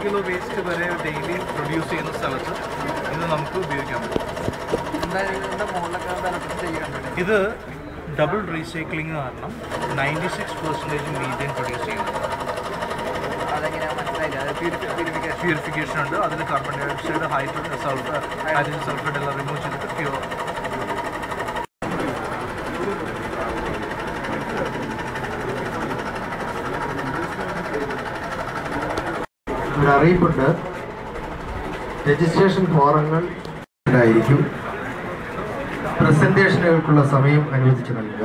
kilo waste വരെ daily produce ചെയ്യുന്ന സ്ഥലത്ത് ഇത് നമുക്ക് ഉപയോഗിക്കാൻ പറ്റും. ഇത് ഡബിൾ റീസൈക്ലിംഗ് കാരണം 96% മീഥേൻ പ്രൊഡ്യൂസ് ചെയ്യുന്നു. പ്യൂരിഫിക്കേഷൻ ഉണ്ട്. അതിൽ carbon dioxide, hydrogen sulphide എല്ലാം റിമൂവ് ചെയ്തിട്ട് പ്യൂർ. ഒരു അറിയിപ്പുണ്ട്, രജിസ്ട്രേഷൻ ഫോറങ്ങൾ ഉണ്ടായിരിക്കും. പ്രസൻറ്റേഷനുകൾക്കുള്ള സമയം അനുവദിച്ച് നൽകുക.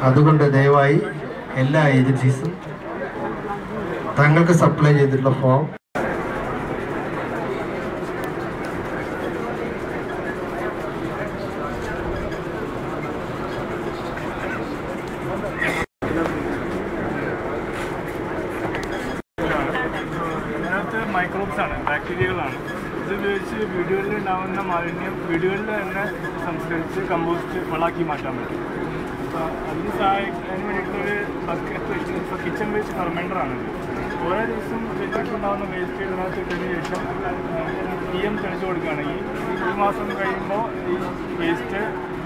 അതുകൊണ്ട് ദയവായി എല്ലാ ഏജൻസീസും തങ്ങൾക്ക് സപ്ലൈ ചെയ്തിട്ടുള്ള ഫോം മൈക്രോബ്സ് ആണ്, ബാക്ടീരിയകളാണ്. ഇത് ഉപയോഗിച്ച് വീടുകളിൽ ഉണ്ടാകുന്ന മാലിന്യം വീടുകളിൽ തന്നെ സംസ്കരിച്ച് കമ്പോസ്റ്റ് വളമാക്കി മാറ്റാൻ പറ്റും. അപ്പോൾ അതിന് വേണ്ടിയിട്ടൊരു ബക്കറ്റ് വെച്ച് ഇപ്പോൾ കിച്ചൺ വേസ്റ്റ് ഫെർമെൻറ്ററാണിത്. ഓരോ ദിവസം വീട്ടിലുണ്ടാകുന്ന വേസ്റ്റ് ഇതിനകത്ത് ഇട്ടതിന് ശേഷം PM തെളിച്ച് കൊടുക്കുകയാണെങ്കിൽ ഒരു മാസം കഴിയുമ്പോൾ ഈ വേസ്റ്റ്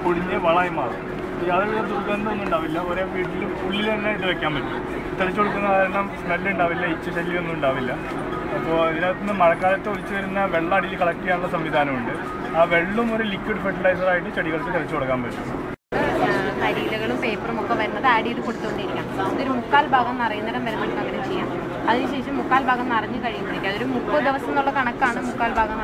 പൊടിഞ്ഞ് വളമായി മാറും. യാതൊരു ദുർഗന്ധമൊന്നും ഉണ്ടാവില്ല. ഓരോ വീട്ടിലും ഉള്ളിൽ തന്നെ ഇട്ട് വയ്ക്കാൻ പറ്റും. തെളിച്ച് കൊടുക്കുന്ന കാരണം സ്മെല്ല് ഉണ്ടാവില്ല, ശല്യമൊന്നും ഉണ്ടാവില്ല. അപ്പോൾ ഇതിനകത്ത് നിന്ന് മഴക്കാലത്ത് ഒഴിച്ചു വരുന്ന വെള്ളം അടിയിൽ കളക്ട് ചെയ്യാനുള്ള സംവിധാനമുണ്ട്. ആ വെള്ളം ഒരു ലിക്വിഡ് ഫെർട്ടിലൈസറായിട്ട് ചെടികൾക്ക് തെളിച്ച് കൊടുക്കാൻ പറ്റും. കരിയിലകളും പേപ്പറും ഒക്കെ വരുന്നത് ആഡ് ചെയ്ത് കൊടുത്തുകൊണ്ടിരിക്കാം. ഇതൊരു 3/4 ഭാഗം നിറയുന്നിടം വരെ നമുക്ക് അങ്ങനെ ചെയ്യാം. അതിനുശേഷം 3/4 ഭാഗം നിറഞ്ഞു കഴിയുമ്പോഴേക്കും അതൊരു 30 ദിവസം എന്നുള്ള കണക്കാണ് 3/4 ഭാഗം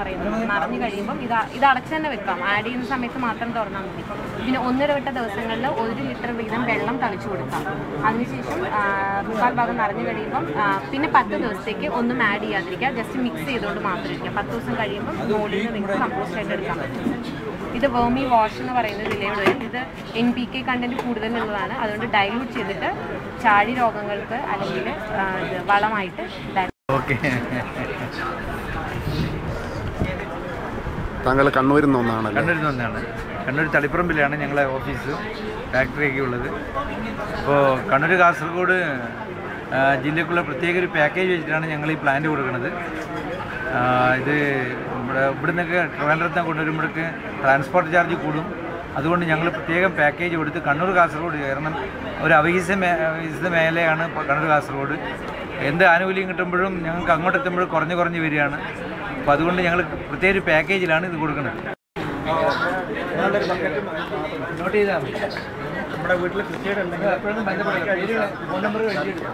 നിറഞ്ഞു കഴിയുമ്പം ഇത് അടച്ചു തന്നെ വെക്കാം. ആഡ് ചെയ്യുന്ന സമയത്ത് മാത്രം തുറന്നാൽ മതി. പിന്നെ 1.5 ദിവസങ്ങളിൽ 1 ലിറ്റർ വീതം വെള്ളം തളിച്ചു കൊടുക്കാം. അതിനുശേഷം 3/4 ഭാഗം നിറഞ്ഞു കഴിയുമ്പം പിന്നെ 10 ദിവസത്തേക്ക് ഒന്നും ആഡ് ചെയ്യാതിരിക്കുക. ജസ്റ്റ് മിക്സ് ചെയ്തുകൊണ്ട് മാത്രം ഇരിക്കുക. 10 ദിവസം കഴിയുമ്പം മുകളിൽ നിന്ന് നിങ്ങൾക്ക് കമ്പോസ്റ്റ് ആയിട്ട് എടുക്കാൻ പറ്റും. ഇത് വേർമി വാഷ് എന്ന് പറയുന്ന വിലയോട് വരും. ഇത് NPK കണ്ടന്റ് കൂടുതലുള്ളതാണ്. അതുകൊണ്ട് ഡൈല്യൂട്ട് ചെയ്തിട്ട് ചാഴി രോഗങ്ങൾക്ക് അല്ലെങ്കിൽ വളമായിട്ട്. താങ്കൾ കണ്ണൂരിൽ നിന്നാണ്? കണ്ണൂർ തളിപ്പറമ്പിലാണ് ഞങ്ങളെ ഓഫീസും ഫാക്ടറിയൊക്കെ ഉള്ളത്. അപ്പോൾ കണ്ണൂർ കാസർഗോഡ് ജില്ലയ്ക്കുള്ള പ്രത്യേക ഒരു പാക്കേജ് വെച്ചിട്ടാണ് ഞങ്ങൾ ഈ പ്ലാന്റ് കൊടുക്കുന്നത്. ഇത് ഇവിടെ നിന്നൊക്കെ ട്രിവാൻഡ്രത്ത് കൊണ്ടുവരുമ്പോഴേക്ക് ട്രാൻസ്പോർട്ട് ചാർജ് കൂടും. അതുകൊണ്ട് ഞങ്ങൾ പ്രത്യേകം പാക്കേജ് കൊടുത്ത് കണ്ണൂർ കാസർഗോഡ്, കാരണം ഒരു അവികസിത മേഖലയാണ് കണ്ണൂർ കാസർഗോഡ്. എന്ത് ആനുകൂല്യം കിട്ടുമ്പോഴും ഞങ്ങൾക്ക് അങ്ങോട്ട് എത്തുമ്പോഴും കുറഞ്ഞ് വരികയാണ്. അപ്പോൾ അതുകൊണ്ട് ഞങ്ങൾ പ്രത്യേക ഒരു പാക്കേജിലാണ് ഇത് കൊടുക്കുന്നത്. നോട്ട് ചെയ്താൽ മതി. നമ്മുടെ വീട്ടിൽ കൃത്യമായിട്ട് ഉണ്ടെങ്കിൽ എപ്പോഴും ബന്ധപ്പെടുക. ഫോൺ നമ്പർ കഴിച്ചിട്ട്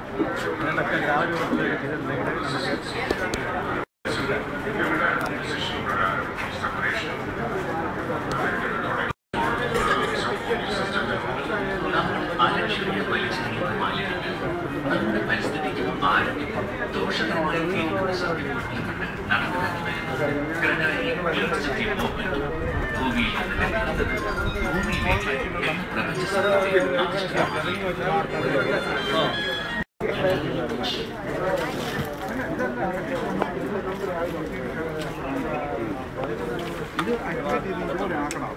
ഇത് ഇതുപോലെ ആക്കണം.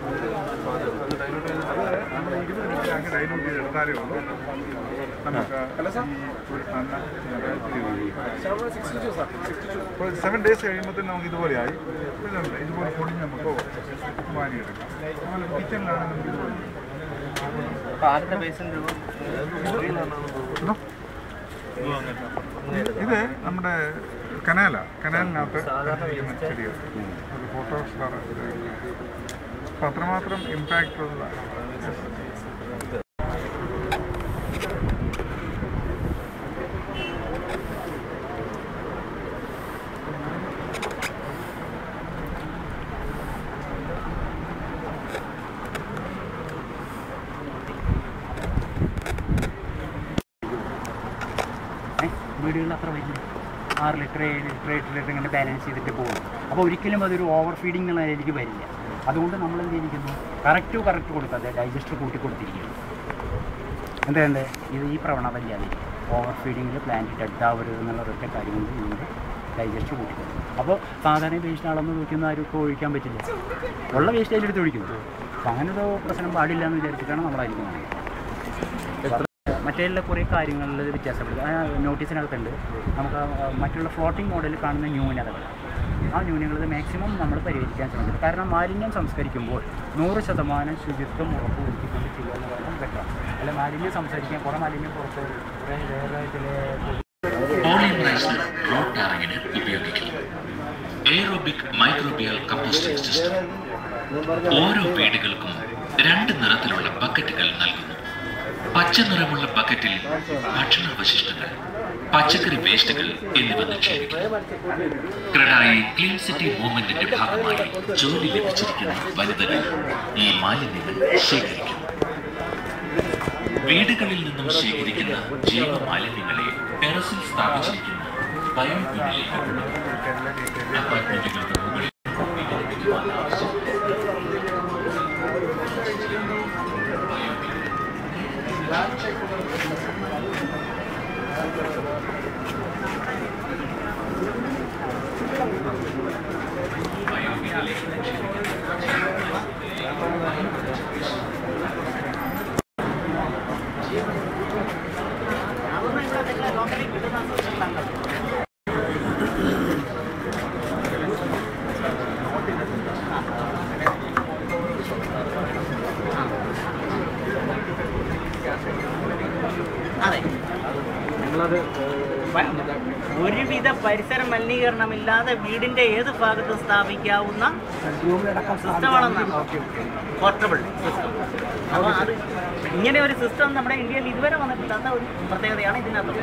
നമ്മൾ 20 മിനിറ്റ് ഡൈലൂട്ട് ചെയ്ത് എടുത്താലേ ഉള്ളൂ നമുക്ക് 7 days കഴിയുമ്പോഴത്തേന് നമുക്ക് ഇതുപോലെയായി. ഇതുപോലെ പൊടിഞ്ഞ് നമുക്ക് വാങ്ങിയെടുക്കാം. അതുപോലെ കിച്ചണിലാണെങ്കിൽ ഇതുപോലെ ഇത് നമ്മുടെ കനാലിനകത്ത് ചെടികൾ ഒരു ഫോട്ടോസ് അപ്പം അത്രമാത്രം ഇമ്പാക്റ്റ് ഉള്ളതാണ്. വീടുകളിൽ അത്ര വലിയ 6 ലിറ്റർ 7 ലിറ്റർ 8 ലിറ്റർ ഇങ്ങനെ ബാലൻസ് ചെയ്തിട്ട് പോകും. അപ്പോൾ ഒരിക്കലും അതൊരു ഓവർ ഫീഡിങ് എന്നുള്ള നിലയിലേക്ക് വരില്ല. അതുകൊണ്ട് നമ്മൾ എന്ത് ചെയ്തിരിക്കുന്നു, കറക്റ്റ് കൊടുക്കാതെ ഡൈജസ്റ്റർ കൂട്ടി കൊടുത്തിരിക്കുന്നു. എന്താ ഇത് ഈ പ്രവണത ഇല്ലാതെ ഓവർ ഫീഡിങ്ങിൽ പ്ലാന്റ് ഡെഡ് ആവരുത് എന്നുള്ള ഒരൊറ്റ കാര്യം കൊണ്ട് നിങ്ങൾ ഡൈജസ്റ്റർ കൂട്ടി കൊടുക്കും. അപ്പോൾ സാധാരണ വേസ്റ്റ് അളന്ന് നോക്കിയൊന്നും ആർക്കും ഒഴിക്കാൻ പറ്റില്ല. ഉള്ള വേസ്റ്റ് അതിലെടുത്ത് ഒഴിക്കുന്നു. അപ്പോൾ അങ്ങനെ ഒരു പ്രശ്നം പാടില്ല എന്ന് വിചാരിച്ചിട്ടാണ് നമ്മളായിരിക്കുന്നത്. മറ്റേലുള്ള കുറേ കാര്യങ്ങളിൽ വ്യത്യാസപ്പെടും. നോട്ടീസിനകത്തുണ്ട് നമുക്ക് മറ്റുള്ള ഫ്ലോട്ടിംഗ് മോഡലിൽ കാണുന്ന ന്യൂനതകൾ, ആ ന്യൂനതകൾ മാക്സിമം നമ്മൾ പരിഹരിക്കാൻ ശ്രമിക്കണം. കാരണം മാലിന്യം സംസ്കരിക്കുമ്പോൾ 100% ശുചിത്വം ഉറപ്പുവരുത്തിക്കൊണ്ട് ചെയ്യുക എന്ന് പറഞ്ഞാൽ ബെറ്ററാണ്. അല്ല മാലിന്യം സംസ്കരിക്കാൻ കുറേ മാലിന്യം പുറത്ത് കുറേ വേറെ ചില പോളിമറൈസ്ഡ് റോഡ് ടാറിങ്ങിന് ഉപയോഗിക്കും. Aerobic microbial composting system. ഓരോ വീടുകൾക്കും 2 നിറത്തിലുള്ള ബക്കറ്റുകൾ നൽകുന്നു. പച്ച നിറമുള്ള ബക്കറ്റിൽ ഭക്ഷണാവശിഷ്ടങ്ങൾ, പച്ചക്കറി വേസ്റ്റുകൾ എന്നിവ നിക്ഷേപിക്കുന്നു. ക്രെഡായി ക്ലീൻ സിറ്റി മൂവ്മെന്റിന്റെ ഭാഗമായി ജോലി ലഭിച്ചിരിക്കുന്ന വനിതകൾ ഈ മാലിന്യങ്ങൾ ശേഖരിക്കുന്നു. വീടുകളിൽ നിന്നും ശേഖരിക്കുന്ന ജൈവ മാലിന്യങ്ങളെ ടെറസിൽ സ്ഥാപിച്ചിരിക്കുന്ന ബയോബിനിലേക്ക് കൊണ്ടുപോകും. അപ്പാർട്ട്മെന്റുകൾക്ക് മുകളിൽ അതെ, ഒരുവിധ പരിസര മലിനീകരണമില്ലാതെ വീടിന്റെ ഏത് ഭാഗത്തും സ്ഥാപിക്കാവുന്ന സിസ്റ്റമാണെന്നാണ് പോർട്ടബിൾ സിസ്റ്റം. അപ്പോൾ അത് ഇങ്ങനെ ഒരു സിസ്റ്റം നമ്മുടെ ഇന്ത്യയിൽ ഇതുവരെ വന്നിട്ടില്ലാത്ത ഒരു പ്രത്യേകതയാണ് ഇതിനകത്ത്.